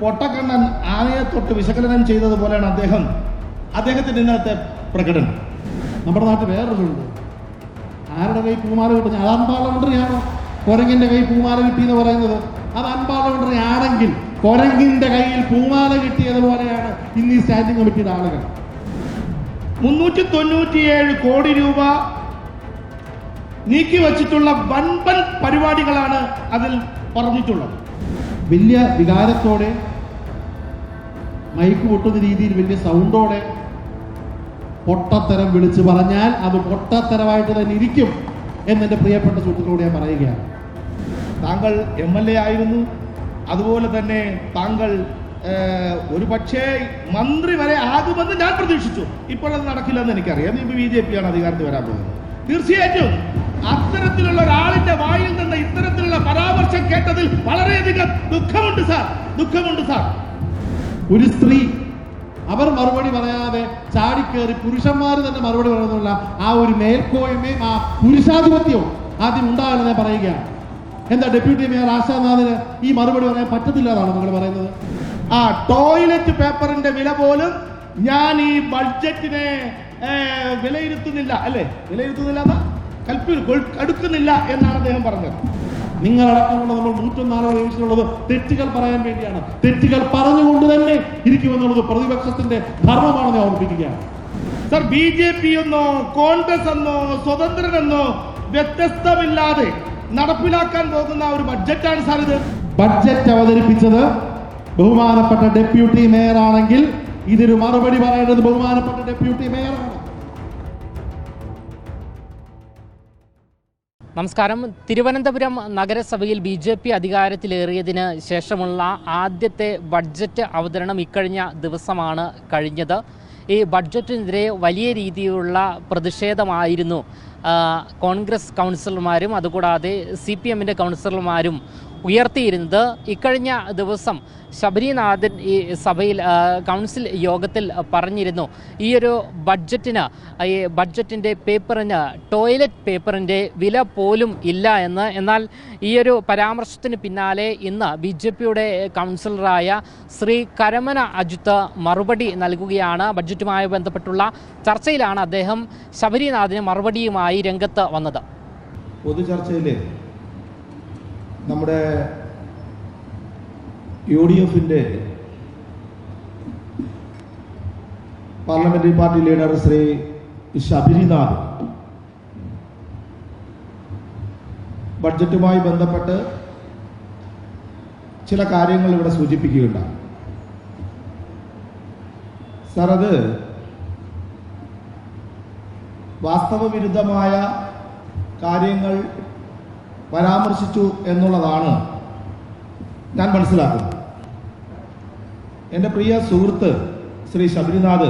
പൊട്ടക്കണ്ണൻ ആനയെ തൊട്ട് വിശകലനം ചെയ്തതുപോലെയാണ് അദ്ദേഹത്തിന്റെ ഇന്നത്തെ പ്രകടനം. നമ്മുടെ നാട്ടിൽ വേറൊരുണ്ട്, ആരുടെ കൈ പൂമാല കിട്ടുന്ന അത് അൺപാർലമെന്ററിയാണോ? കുരങ്ങിന്റെ കൈ പൂമാല കിട്ടി എന്ന് പറയുന്നത് അത് അൺപാർലമെന്ററി ആണെങ്കിൽ കുരങ്ങിന്റെ കയ്യിൽ പൂമാല കിട്ടിയതുപോലെയാണ് ഇന്ന് ഈ സ്റ്റാൻഡിംഗ് കമ്മിറ്റിയുടെ ആളുകൾ. 397 കോടി രൂപ നീക്കി വച്ചിട്ടുള്ള വൻപൻ പരിപാടികളാണ് അതിൽ പറഞ്ഞിട്ടുള്ളത്. വലിയ വികാരത്തോടെ മൈക്ക് പൊട്ടുന്ന രീതിയിൽ വലിയ സൗണ്ടോടെ പൊട്ടത്തരം വിളിച്ചു പറഞ്ഞാൽ അത് പൊട്ടത്തരമായിട്ട് തന്നെ ഇരിക്കും എന്നെൻ്റെ പ്രിയപ്പെട്ട സുഹൃത്തുക്കളോട് ഞാൻ പറയുകയാണ്. താങ്കൾ MLA ആയിരുന്നു, അതുപോലെ തന്നെ താങ്കൾ ഒരു പക്ഷേ മന്ത്രി വരെ ആകുമെന്ന് ഞാൻ പ്രതീക്ഷിച്ചു. ഇപ്പോഴത് നടക്കില്ലെന്ന് എനിക്കറിയാം. ഇപ്പോൾ BJP ആണ് അധികാരത്തിൽ വരാൻ പോകുന്നത്. തീർച്ചയായിട്ടും അത്തരത്തിലുള്ള ഒരാളിന്റെ വായിൽ നിന്ന് ഇത്തരത്തിലുള്ള പരാമർശം കേട്ടതിൽ വളരെയധികം ദുഃഖമുണ്ട് സാർ. ഒരു സ്ത്രീ അവർ മറുപടി പറയാതെ ചാടിക്കേറി പുരുഷന്മാർ തന്നെ മറുപടി പറയുന്നുള്ള ആ ഒരു മേൽക്കോയ്മയും ആ പുരുഷാധിപത്യവും ആദ്യം ഉണ്ടാകണമെന്ന് പറയുകയാണ്. എന്താ ഡെപ്യൂട്ടി മേയർ ആശാനാഥിന് ഈ മറുപടി പറയാൻ പറ്റത്തില്ല എന്നാണ് നിങ്ങൾ പറയുന്നത്? ആ ടോയ്ലറ്റ് പേപ്പറിന്റെ വില പോലും ഞാൻ ഈ ബഡ്ജറ്റിനെ വിലയിരുത്തുന്നില്ല, അല്ലേ? വിലയിരുത്തുന്നില്ല, അടുക്കുന്നില്ല എന്നാണ് അദ്ദേഹം പറഞ്ഞത്. നിങ്ങളടക്കമുള്ള നമ്മൾ 104 നിമിഷമുള്ളത് തെറ്റുകൾ പറയാൻ വേണ്ടിയാണ്. തെറ്റുകൾ പറഞ്ഞുകൊണ്ട് തന്നെ ഇരിക്കുമെന്നുള്ളത് പ്രതിപക്ഷത്തിന്റെ ധർമ്മമാണെന്ന് ഓർമ്മിപ്പിക്കുകയാണ്. സർ, BJP എന്നോ കോൺഗ്രസ് എന്നോ സ്വതന്ത്രനെന്നോ വ്യത്യസ്തമില്ലാതെ നടപ്പിലാക്കാൻ പോകുന്ന ഒരു ബഡ്ജറ്റാണ് സാർ ഇത്. ബഡ്ജറ്റ് അവതരിപ്പിച്ചത് ബഹുമാനപ്പെട്ട ഡെപ്യൂട്ടി മേയർ ആണെങ്കിൽ ഇതിന് മറുപടി പറയേണ്ടത് ബഹുമാനപ്പെട്ട ഡെപ്യൂട്ടി മേയറാണ്. നമസ്കാരം. തിരുവനന്തപുരം നഗരസഭയിൽ BJP അധികാരത്തിലേറിയതിന് ശേഷമുള്ള ആദ്യത്തെ ബഡ്ജറ്റ് അവതരണം ഇക്കഴിഞ്ഞ ദിവസമാണ് കഴിഞ്ഞത്. ഈ ബഡ്ജറ്റിനെതിരെ വലിയ രീതിയിലുള്ള പ്രതിഷേധമായിരുന്നു കോൺഗ്രസ് കൗൺസിലർമാരും അതുകൂടാതെ CPMന്റെ കൗൺസിലർമാരും ഉയർത്തിയിരുന്നത്. ഇക്കഴിഞ്ഞ ദിവസം ശബരിനാഥൻ ഈ സഭയിൽ കൗൺസിൽ യോഗത്തിൽ പറഞ്ഞിരുന്നു, ഈയൊരു ബഡ്ജറ്റിന് ഈ ബഡ്ജറ്റിൻ്റെ പേപ്പറിന് ടോയ്ലറ്റ് പേപ്പറിൻ്റെ വില പോലും ഇല്ല എന്ന്. എന്നാൽ ഈയൊരു പരാമർശത്തിന് പിന്നാലെ ഇന്ന് BJPയുടെ കൗൺസിലറായ ശ്രീ കരമന അജിത്ത് മറുപടി നൽകുകയാണ്. ബഡ്ജറ്റുമായി ബന്ധപ്പെട്ടുള്ള ചർച്ചയിലാണ് അദ്ദേഹം ശബരിനാഥിന് മറുപടിയുമായി രംഗത്ത് വന്നത്. പൊതുചർച്ചയിൽ നമ്മുടെ UDFന്റെ parliamentary party leader Shri Sabarinath ബഡ്ജറ്റുമായി ബന്ധപ്പെട്ട് ചില കാര്യങ്ങൾ ഇവിടെ സൂചിപ്പിക്കുകയുണ്ടായി. സാർ, അത് വാസ്തവവിരുദ്ധമായ കാര്യങ്ങൾ പരാമർശിച്ചു എന്നുള്ളതാണ് ഞാൻ മനസ്സിലാക്കുന്നത്. എൻ്റെ പ്രിയ സുഹൃത്ത് ശ്രീ ശബരിനാഥ്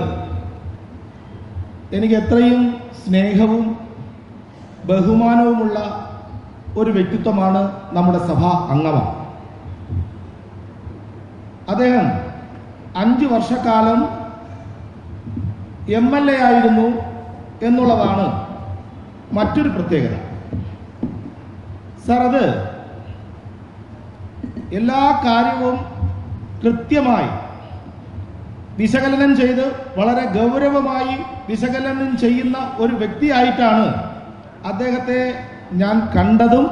എനിക്ക് എത്രയും സ്നേഹവും ബഹുമാനവുമുള്ള ഒരു വ്യക്തിത്വമാണ്, നമ്മുടെ സഭാ അംഗമാണ്. അദ്ദേഹം 5 വർഷക്കാലം MLA ആയിരുന്നു എന്നുള്ളതാണ് മറ്റൊരു പ്രത്യേകത. സാർ, അത് എല്ലാ കാര്യവും കൃത്യമായി വിശകലനം ചെയ്ത് വളരെ ഗൗരവമായി വിശകലനം ചെയ്യുന്ന ഒരു വ്യക്തിയായിട്ടാണ് അദ്ദേഹത്തെ ഞാൻ കണ്ടതും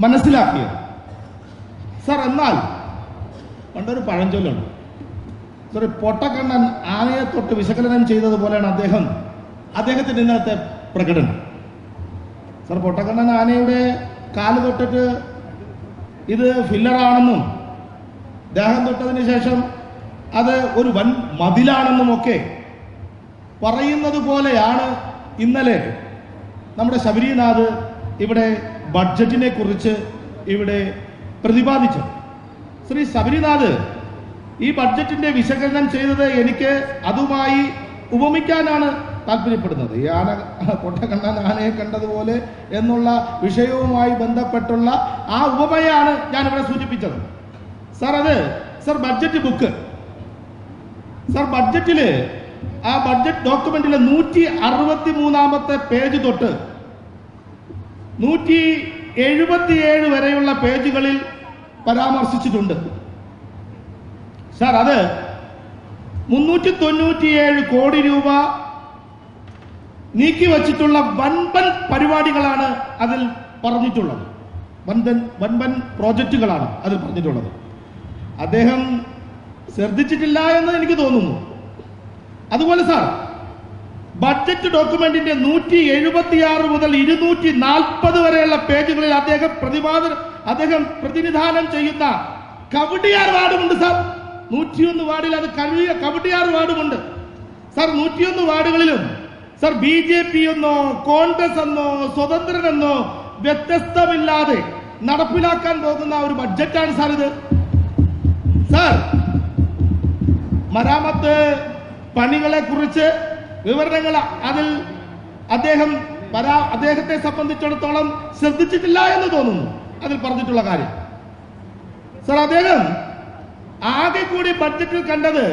മനസ്സിലാക്കിയത്. സാർ, എന്നാൽ പണ്ടൊരു പഴഞ്ചൊല്ലുണ്ട്, സാർ, പൊട്ടക്കണ്ണൻ ആനയെ തൊട്ട് വിശകലനം ചെയ്തതുപോലെയാണ് അദ്ദേഹത്തിന്റെ ഇന്നത്തെ പ്രകടനം. സാർ, പൊട്ടക്കണ്ണൻ ആനയുടെ കാല് തൊട്ടിട്ട് ഇത് ഫില്ലറാണെന്നും ദേഹം തൊട്ടതിന് ശേഷം അത് ഒരു വൻ മതിലാണെന്നും ഒക്കെ പറയുന്നത് പോലെയാണ് ഇന്നലെ നമ്മുടെ ശബരിനാഥ് ഇവിടെ ബഡ്ജറ്റിനെ കുറിച്ച് ഇവിടെ പ്രതിപാദിച്ചത്. ശ്രീ ശബരിനാഥ് ഈ ബഡ്ജറ്റിന്റെ വിശകലനം ചെയ്തത് എനിക്ക് അതുമായി ഉപമിക്കാനാണ് താല്പര്യപ്പെടുന്നത്. ഈ പൊട്ടക്കണ്ണൻ ആനയെ കണ്ടതുപോലെ എന്നുള്ള വിഷയവുമായി ബന്ധപ്പെട്ടുള്ള ആ ഉപമയാണ് ഞാനിവിടെ സൂചിപ്പിച്ചത്. സാർ, ബഡ്ജറ്റ് ബുക്ക്, സാർ, ബഡ്ജറ്റില് ആ ബഡ്ജറ്റ് ഡോക്യുമെന്റിലെ 163-ാമത്തെ പേജ് തൊട്ട് 177 വരെയുള്ള പേജുകളിൽ പരാമർശിച്ചിട്ടുണ്ട്. സാർ അത് 397 കോടി രൂപ നീക്കിവച്ചിട്ടുള്ള വൻപൻ പരിപാടികളാണ് അതിൽ പറഞ്ഞിട്ടുള്ളത്. വൻപൻ പ്രോജക്റ്റുകളാണ് അതിൽ പറഞ്ഞിട്ടുള്ളത്. അദ്ദേഹം ശ്രദ്ധിച്ചിട്ടില്ല എന്ന് എനിക്ക് തോന്നുന്നു. അതുപോലെ സാർ, ബഡ്ജറ്റ് ഡോക്യുമെന്റിന്റെ 176 മുതൽ 240 വരെയുള്ള പേജുകളിൽ അദ്ദേഹം പ്രതിനിധാനം ചെയ്യുന്ന കവടിയാർ വാർഡുമുണ്ട് സാർ. 101 വാർഡിൽ അത് കവടിയാർ വാർഡുമുണ്ട് സാർ. 101 വാർഡുകളിലും സാർ BJP എന്നോ കോൺഗ്രസ് എന്നോ സ്വതന്ത്രനെന്നോ വ്യത്യസ്തമില്ലാതെ നടപ്പിലാക്കാൻ പോകുന്ന ഒരു ബഡ്ജറ്റാണ് സാർ ഇത്. സാർ, മരാമത്ത് പണികളെ കുറിച്ച് വിവരണങ്ങൾ അതിൽ അദ്ദേഹത്തെ സംബന്ധിച്ചിടത്തോളം ശ്രദ്ധിച്ചിട്ടില്ല എന്ന് തോന്നുന്നു അതിൽ പറഞ്ഞിട്ടുള്ള കാര്യം. സാർ, അദ്ദേഹം ആകെ കൂടി ബഡ്ജറ്റിൽ കണ്ടത്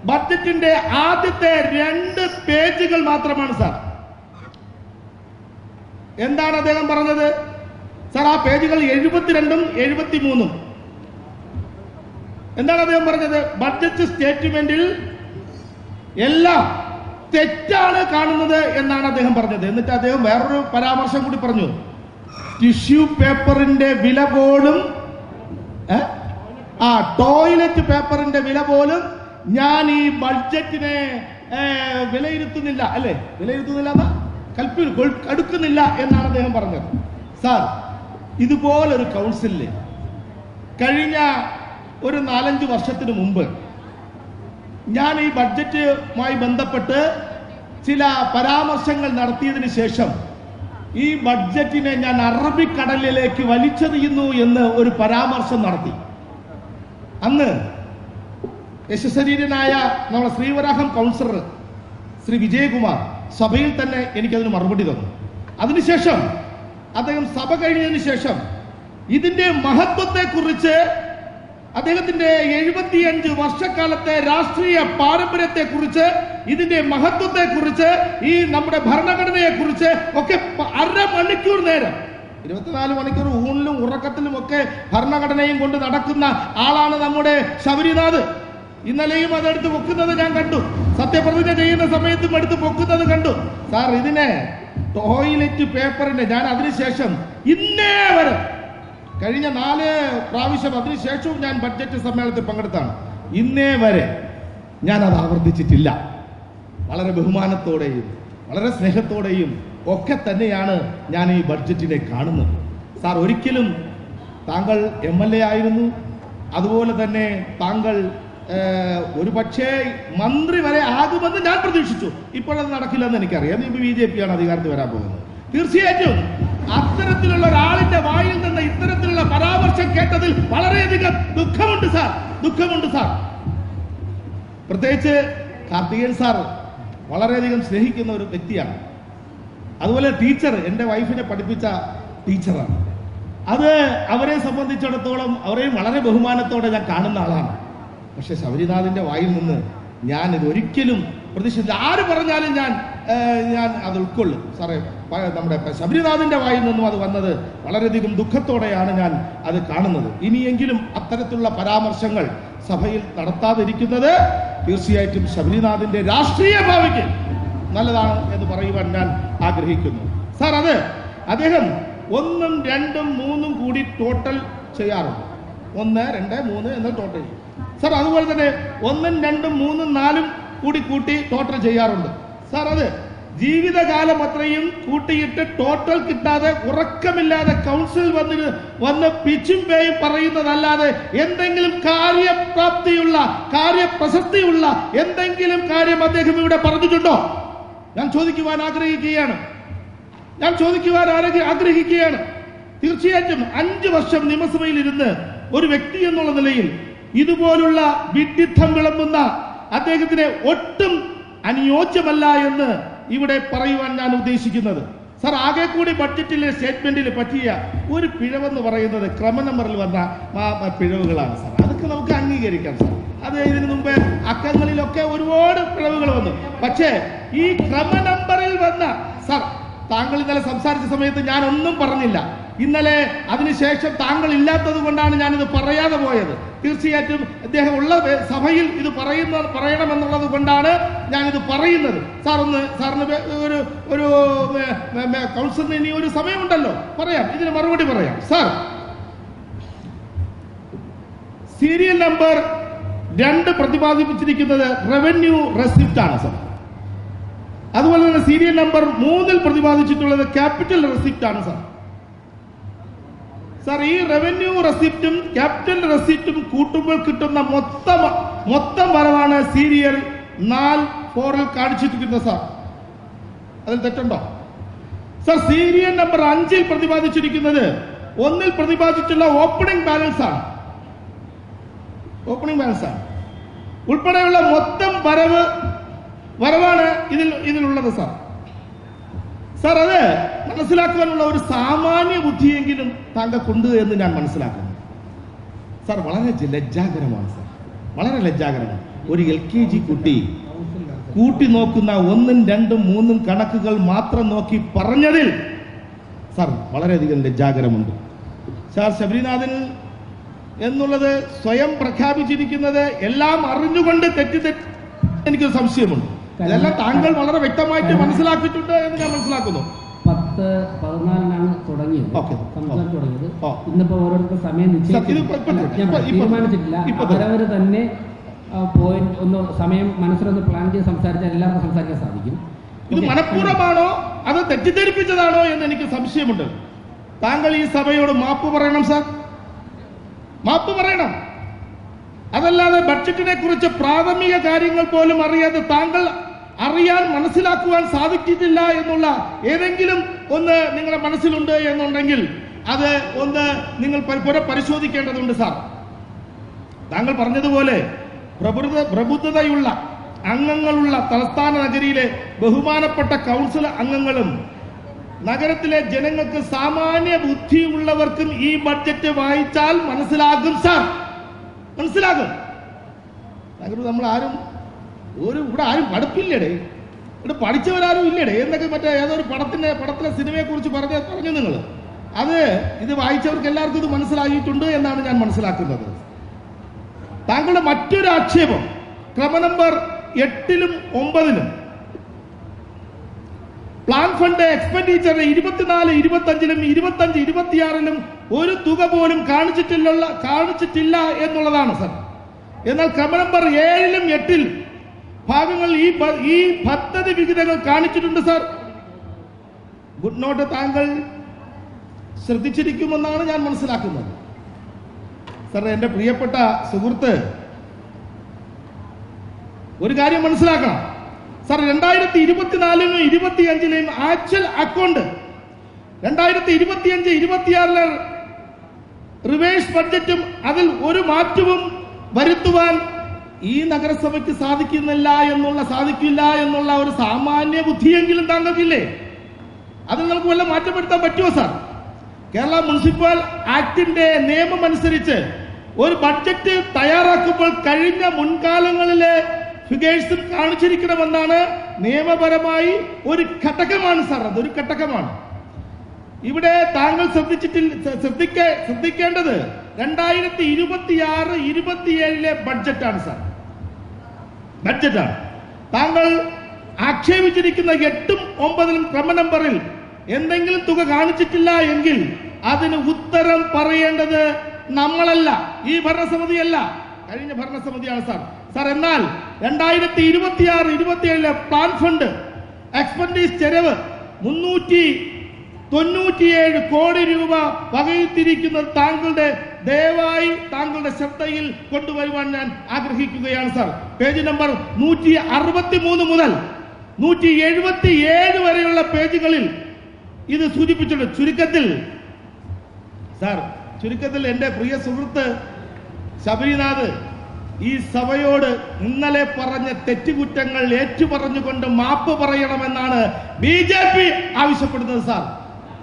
ബഡ്ജറ്റിന്റെ ആദ്യത്തെ 2 പേജുകൾ മാത്രമാണ് സാർ. എന്താണ് അദ്ദേഹം പറഞ്ഞത് സാർ? ആ പേജുകൾ 72ഉം 73ഉം. എന്താണ് അദ്ദേഹം പറഞ്ഞത്? ബഡ്ജറ്റ് സ്റ്റേറ്റ്മെന്റിൽ എല്ലാം തെറ്റാണ് കാണുന്നത് എന്നാണ് അദ്ദേഹം പറഞ്ഞത്. എന്നിട്ട് അദ്ദേഹം വേറൊരു പരാമർശം കൂടി പറഞ്ഞു. ടിഷ്യൂ പേപ്പറിന്റെ വില പോലും, ടോയ്ലറ്റ് പേപ്പറിന്റെ വില പോലും ഞാൻ ഈ ബഡ്ജറ്റിനെ വിലയിരുത്തുന്നില്ല, അല്ലെ? വിലയിരുത്തുന്നില്ല, കടുക്കുന്നില്ല എന്നാണ് അദ്ദേഹം പറഞ്ഞത്. സാർ, ഇതുപോലൊരു കൗൺസിലില് കഴിഞ്ഞ ഒരു 4-5 വർഷത്തിന് മുമ്പ് ഞാൻ ഈ ബഡ്ജറ്റുമായി ബന്ധപ്പെട്ട് ചില പരാമർശങ്ങൾ നടത്തിയതിനു ശേഷം ഈ ബഡ്ജറ്റിനെ ഞാൻ അറബിക്കടലിലേക്ക് വലിച്ചെറിയുന്നു എന്ന് ഒരു പരാമർശം നടത്തി. അന്ന് യശശരീരനായ നമ്മുടെ ശ്രീവരാഹം കൗൺസിലർ ശ്രീ വിജയകുമാർ സഭയിൽ തന്നെ എനിക്കതിന് മറുപടി തന്നു. അതിനുശേഷം അദ്ദേഹം സഭ കഴിഞ്ഞതിന് ശേഷം ഇതിന്റെ മഹത്വത്തെക്കുറിച്ച്, അദ്ദേഹത്തിന്റെ 75 വർഷക്കാലത്തെ രാഷ്ട്രീയ പാരമ്പര്യത്തെക്കുറിച്ച്, ഇതിന്റെ മഹത്വത്തെക്കുറിച്ച്, ഈ നമ്മുടെ ഭരണഘടനയെക്കുറിച്ച് ഒക്കെ 1/2 മണിക്കൂർ നേരം, 24 മണിക്കൂർ ഊണിലും ഉറക്കത്തിലും ഒക്കെ ഭരണഘടനയും കൊണ്ട് നടക്കുന്ന ആളാണ് നമ്മുടെ ശബരിനാഥ്. ഇന്നലെയും അതെടുത്ത് പൊക്കുന്നത് ഞാൻ കണ്ടു. സത്യപ്രതിജ്ഞ ചെയ്യുന്ന സമയത്തും എടുത്ത് പൊക്കുന്നത് കണ്ടു. സാർ, ഇതിനെ ടോയ്ലറ്റ് പേപ്പറിന്റെ ഞാൻ അതിനുശേഷം ഇന്നേ വരെ കഴിഞ്ഞ 4 പ്രാവശ്യം അതിനുശേഷവും ഞാൻ ബഡ്ജറ്റ് സമ്മേളനത്തിൽ പങ്കെടുത്താണ്. ഇന്നേ വരെ ഞാൻ അത് ആവർത്തിച്ചിട്ടില്ല. വളരെ ബഹുമാനത്തോടെയും വളരെ സ്നേഹത്തോടെയും ഒക്കെ തന്നെയാണ് ഞാൻ ഈ ബഡ്ജറ്റിനെ കാണുന്നത്. സാർ, ഒരിക്കലും താങ്കൾ MLA ആയിരുന്നു. അതുപോലെ തന്നെ താങ്കൾ ഒരു പക്ഷേ മന്ത്രി വരെ ആകുമെന്ന് ഞാൻ പ്രതീക്ഷിച്ചു. ഇപ്പോഴത് നടക്കില്ലെന്ന് എനിക്കറിയാം. ഇപ്പൊ BJP ആണ് അധികാരത്തിൽ വരാൻ പോകുന്നത്. തീർച്ചയായിട്ടും അത്തരത്തിലുള്ള ഒരാളിന്റെ വായിൽ നിന്ന് ഇത്തരത്തിലുള്ള പരാമർശം കേട്ടതിൽ വളരെയധികം ദുഃഖമുണ്ട് സാർ. പ്രത്യേകിച്ച് കാർത്തികേയൻ സാർ വളരെയധികം സ്നേഹിക്കുന്ന ഒരു വ്യക്തിയാണ്. അതുപോലെ ടീച്ചർ, എൻ്റെ വൈഫിനെ പഠിപ്പിച്ച ടീച്ചറാണ്. അത് അവരെ സംബന്ധിച്ചിടത്തോളം അവരെയും വളരെ ബഹുമാനത്തോടെ ഞാൻ കാണുന്ന ആളാണ്. പക്ഷെ ശബരിനാഥിന്റെ വായിൽ നിന്ന് ഞാൻ ഇത് ഒരിക്കലും പ്രതീക്ഷിച്ചില്ല. ആര് പറഞ്ഞാലും ഞാൻ അത് ഉൾക്കൊള്ളും സാറേ. നമ്മുടെ ശബരിനാഥിന്റെ വായിൽ നിന്നും അത് വന്നത് വളരെയധികം ദുഃഖത്തോടെയാണ് ഞാൻ അത് കാണുന്നത്. ഇനിയെങ്കിലും അത്തരത്തിലുള്ള പരാമർശങ്ങൾ സഭയിൽ നടത്താതിരിക്കുന്നത് തീർച്ചയായിട്ടും ശബരിനാഥിന്റെ രാഷ്ട്രീയ ഭാവിക്ക് നല്ലതാണ് എന്ന് പറയുവാൻ ഞാൻ ആഗ്രഹിക്കുന്നു. സാർ, അത് അദ്ദേഹം 1, 2, 3 കൂടി ടോട്ടൽ ചെയ്യാറുണ്ട്. 1, 2, 3 എന്ന ടോട്ടൽ. സാർ, അതുപോലെ തന്നെ 1, 2, 3, 4 കൂട്ടി ടോട്ടൽ ചെയ്യാറുണ്ട്. സാർ, അത് ജീവിതകാലം അത്രയും കൂട്ടിയിട്ട് ടോട്ടൽ കിട്ടാതെ ഉറക്കമില്ലാതെ കൗൺസിൽ വന്ന് പിച്ചും പേയും പറയുന്നതല്ലാതെ എന്തെങ്കിലും കാര്യപ്രസക്തിയുള്ള എന്തെങ്കിലും കാര്യം അദ്ദേഹം ഇവിടെ പറഞ്ഞിട്ടുണ്ടോ? ഞാൻ ചോദിക്കുവാൻ ആഗ്രഹിക്കുകയാണ്. തീർച്ചയായിട്ടും 5 വർഷം നിയമസഭയിൽ ഇരുന്ന് ഒരു വ്യക്തി എന്നുള്ള നിലയിൽ ഇതുപോലുള്ള വിഡ്ഢിത്തം വിളമ്പുന്ന അദ്ദേഹത്തിന് ഒട്ടും അനുയോജ്യമല്ല എന്ന് ഇവിടെ പറയുവാൻ ഞാൻ ഉദ്ദേശിക്കുന്നത്. സാർ, ആകെ കൂടി ബഡ്ജറ്റിലെ സ്റ്റേറ്റ്മെന്റിൽ പറ്റിയ ഒരു പിഴവെന്ന് പറയുന്നത് ക്രമ നമ്പറിൽ വന്ന പിഴവുകളാണ് സാർ. അതൊക്കെ നമുക്ക് അംഗീകരിക്കാം സാർ. അത് ഇതിനു മുമ്പ് അക്കങ്ങളിലൊക്കെ ഒരുപാട് പിഴവുകൾ വന്നു. പക്ഷേ ഈ ക്രമ നമ്പറിൽ വന്ന, സാർ, താങ്കൾ ഇന്നലെ സംസാരിച്ച സമയത്ത് ഞാൻ ഒന്നും പറഞ്ഞില്ല. ഇന്നലെ അതിനുശേഷം താങ്കൾ ഇല്ലാത്തത് കൊണ്ടാണ് ഞാനിത് പറയാതെ പോയത്. തീർച്ചയായിട്ടും അദ്ദേഹം ഉള്ള സഭയിൽ ഇത് പറയണമെന്നുള്ളത് കൊണ്ടാണ് ഞാനിത് പറയുന്നത്. സാറിന് ഒരു കൗൺസിലിന് ഇനി ഒരു സമയമുണ്ടല്ലോ, പറയാം, ഇതിന് മറുപടി പറയാം. സാർ, സീരിയൽ നമ്പർ 2 പ്രതിപാദിപ്പിച്ചിരിക്കുന്നത് റവന്യൂ റെസിപ്റ്റ് ആണ് സാർ. അതുപോലെ തന്നെ സീരിയൽ നമ്പർ 3 പ്രതിപാദിച്ചിട്ടുള്ളത് ക്യാപിറ്റൽ റെസിപ്റ്റ് ആണ് സാർ. സാർ, ഈ റവന്യൂ റെസിപ്റ്റും ക്യാപിറ്റൽ റെസിപ്റ്റും കൂട്ടുമ്പോൾ കിട്ടുന്ന മൊത്തം വരവാണ് സീരിയൽ 4 കാണിച്ചിരിക്കുന്നത് സാർ. അതിൽ തെറ്റുണ്ടോ സാർ? സീരിയൽ നമ്പർ 5 പ്രതിപാദിച്ചിരിക്കുന്നത് 1 പ്രതിപാദിച്ചിട്ടുള്ള ഓപ്പണിംഗ് ബാലൻസ് ആണ്. ഉൾപ്പെടെയുള്ള മൊത്തം വരവാണ് ഇതിലുള്ളത് സാർ. സാർ, അത് മനസ്സിലാക്കുവാനുള്ള ഒരു സാമാന്യ ബുദ്ധിയെങ്കിലും താങ്കൾക്കുണ്ട് എന്ന് ഞാൻ മനസ്സിലാക്കുന്നു. സാർ, വളരെ ലജ്ജാകരമാണ് സാർ, വളരെ ലജ്ജാകരമാണ്. ഒരു LKG കുട്ടി കൂട്ടി നോക്കുന്ന 1, 2, 3 കണക്കുകൾ മാത്രം നോക്കി പറഞ്ഞതിൽ സാർ വളരെയധികം ലജ്ജാകരമുണ്ട്. സാർ, ശബരിനാഥൻ എന്നുള്ളത് സ്വയം പ്രഖ്യാപിച്ചിരിക്കുന്നത് എല്ലാം അറിഞ്ഞുകൊണ്ട് എനിക്കൊരു സംശയമുണ്ട്. ഇതെല്ലാം താങ്കൾ വളരെ വ്യക്തമായിട്ട് മനസ്സിലാക്കിയിട്ടുണ്ട് എന്ന് ഞാൻ മനസ്സിലാക്കുന്നു. 10-14 തുടങ്ങിയത് ഇന്നിപ്പോ ഓരോരുത്തർ സമയം തീരുമാനിച്ചിട്ടില്ല. അവരവര് തന്നെ പോയിന്റ് ഒന്ന് സമയം മനസ്സിലൊന്ന് പ്ലാൻ ചെയ്ത് സംസാരിച്ചാൽ എല്ലാവർക്കും സംസാരിക്കാൻ സാധിക്കും. ഇത് മനഃപൂർവ്വമാണോ അത് തെറ്റിദ്ധരിപ്പിച്ചതാണോ എന്ന് എനിക്ക് സംശയമുണ്ട്. താങ്കൾ ഈ സഭയോട് മാപ്പ് പറയണം സാർ, മാപ്പ് പറയണം. അതല്ലാതെ ബഡ്ജറ്റിനെ കുറിച്ച് പ്രാഥമിക കാര്യങ്ങൾ പോലും അറിയാതെ താങ്കൾ മനസ്സിലാക്കുവാൻ സാധിച്ചിട്ടില്ല എന്നുള്ള ഏതെങ്കിലും ഒന്ന് നിങ്ങളുടെ മനസ്സിലുണ്ട് എന്നുണ്ടെങ്കിൽ അത് ഒന്ന് നിങ്ങൾ പരിശോധിക്കേണ്ടതുണ്ട് സാർ. താങ്കൾ പറഞ്ഞതുപോലെ പ്രബുദ്ധതയുള്ള അംഗങ്ങളുള്ള തലസ്ഥാന നഗരിയിലെ ബഹുമാനപ്പെട്ട കൗൺസിൽ അംഗങ്ങളും നഗരത്തിലെ ജനങ്ങൾക്ക് സാമാന്യ ബുദ്ധിയുള്ളവർക്കും ഈ ബഡ്ജറ്റ് വായിച്ചാൽ മനസ്സിലാകും സാർ, മനസ്സിലാകും. നമ്മൾ ആരും ഇവിടെ ആരും പഠിപ്പില്ലടേ, ഇവിടെ പഠിച്ചവരാരും ഇല്ലടേ എന്നൊക്കെ മറ്റേ ഏതൊരു പടത്തിലെ സിനിമയെ കുറിച്ച് പറഞ്ഞു നിങ്ങൾ. ഇത് വായിച്ചവർക്ക് എല്ലാവർക്കും ഇത് മനസ്സിലായിട്ടുണ്ട് എന്നാണ് ഞാൻ മനസ്സിലാക്കുന്നത്. താങ്കളുടെ മറ്റൊരു ആക്ഷേപം ക്രമ നമ്പർ 8-ലും 9-ലും പ്ലാൻ ഫണ്ട് എക്സ്പെൻഡിച്ചർ 24, 25-ലും 25, 26-ലും ഒരു തുക പോലും കാണിച്ചിട്ടില്ല എന്നുള്ളതാണ് സർ. എന്നാൽ ക്രമ നമ്പർ 7-ലും 8-ലും ഭാഗങ്ങൾ ഈ പദ്ധതി വിഹിതങ്ങൾ കാണിച്ചിട്ടുണ്ട് സർ. ഗുഡ് നോട്ട് താങ്കൾ ശ്രദ്ധിച്ചിരിക്കുമെന്നാണ് ഞാൻ മനസ്സിലാക്കുന്നത്. സർ, എന്റെ പ്രിയപ്പെട്ട സുഹൃത്ത്, ഒരു കാര്യം മനസ്സിലാക്കണം സർ. 2024-ലും 25-ലെയും ആക്ച്വൽ അക്കൗണ്ട് 2025-26-ലെ റിവേഴ്സ് ബഡ്ജറ്റും അതിൽ ഒരു മാറ്റവും വരുത്തുവാൻ ഈ നഗരസഭയ്ക്ക് സാധിക്കില്ല എന്നുള്ള ഒരു സാമാന്യ ബുദ്ധിയെങ്കിലും താങ്കൾക്കില്ലേ? അതിൽ നമുക്ക് വല്ല മാറ്റം വരുത്താൻ പറ്റുമോ സാർ? കേരള മുനിസിപ്പൽ ആക്ടിന്റെ നിയമം അനുസരിച്ച് ഒരു ബഡ്ജറ്റ് തയ്യാറാക്കുമ്പോൾ കഴിഞ്ഞ മുൻകാലങ്ങളിലെ ഫിഗേഴ്സും കാണിച്ചിരിക്കണമെന്നാണ് നിയമപരമായി ഒരു ഘടകമാണ് സാർ. അതൊരു ഘടകമാണ്. ഇവിടെ താങ്കൾ ശ്രദ്ധിക്കേണ്ടത് 2026-27-ലെ ബഡ്ജറ്റാണ് സാർ, ബഡ്ജറ്റാണ്. താങ്കൾ ആക്ഷേപിച്ചിരിക്കുന്ന 8-ഉം 9-ലും ക്രമ നമ്പറിൽ എന്തെങ്കിലും തുക കാണിച്ചിട്ടില്ല എങ്കിൽ അതിന് ഉത്തരം പറയേണ്ടത് നമ്മളല്ല, ഈ ഭരണസമിതിയല്ല, കഴിഞ്ഞ ഭരണസമിതിയാണ് സാർ. സാർ, എന്നാൽ 2026-27-ലെ പ്ലാൻ ഫണ്ട് എക്സ്പെൻഡിച്ചർ ചെലവ് 397 കോടി രൂപ വകയിരുത്തിയിരിക്കുന്നത് ദയവായി താങ്കളുടെ ശ്രദ്ധയിൽ കൊണ്ടുവരുവാൻ ഞാൻ ആഗ്രഹിക്കുകയാണ് സാർ. പേജ് നമ്പർ 163 മുതൽ 177 വരെയുള്ള പേജുകളിൽ ഇത് സൂചിപ്പിച്ചിട്ടുണ്ട്. ചുരുക്കത്തിൽ എന്റെ പ്രിയ സുഹൃത്ത് ശബരിനാഥ് ഈ സഭയോട് ഇന്നലെ പറഞ്ഞ തെറ്റുകുറ്റങ്ങൾ ഏറ്റുപറഞ്ഞുകൊണ്ട് മാപ്പ് പറയണമെന്നാണ് BJP ആവശ്യപ്പെടുന്നത് സാർ.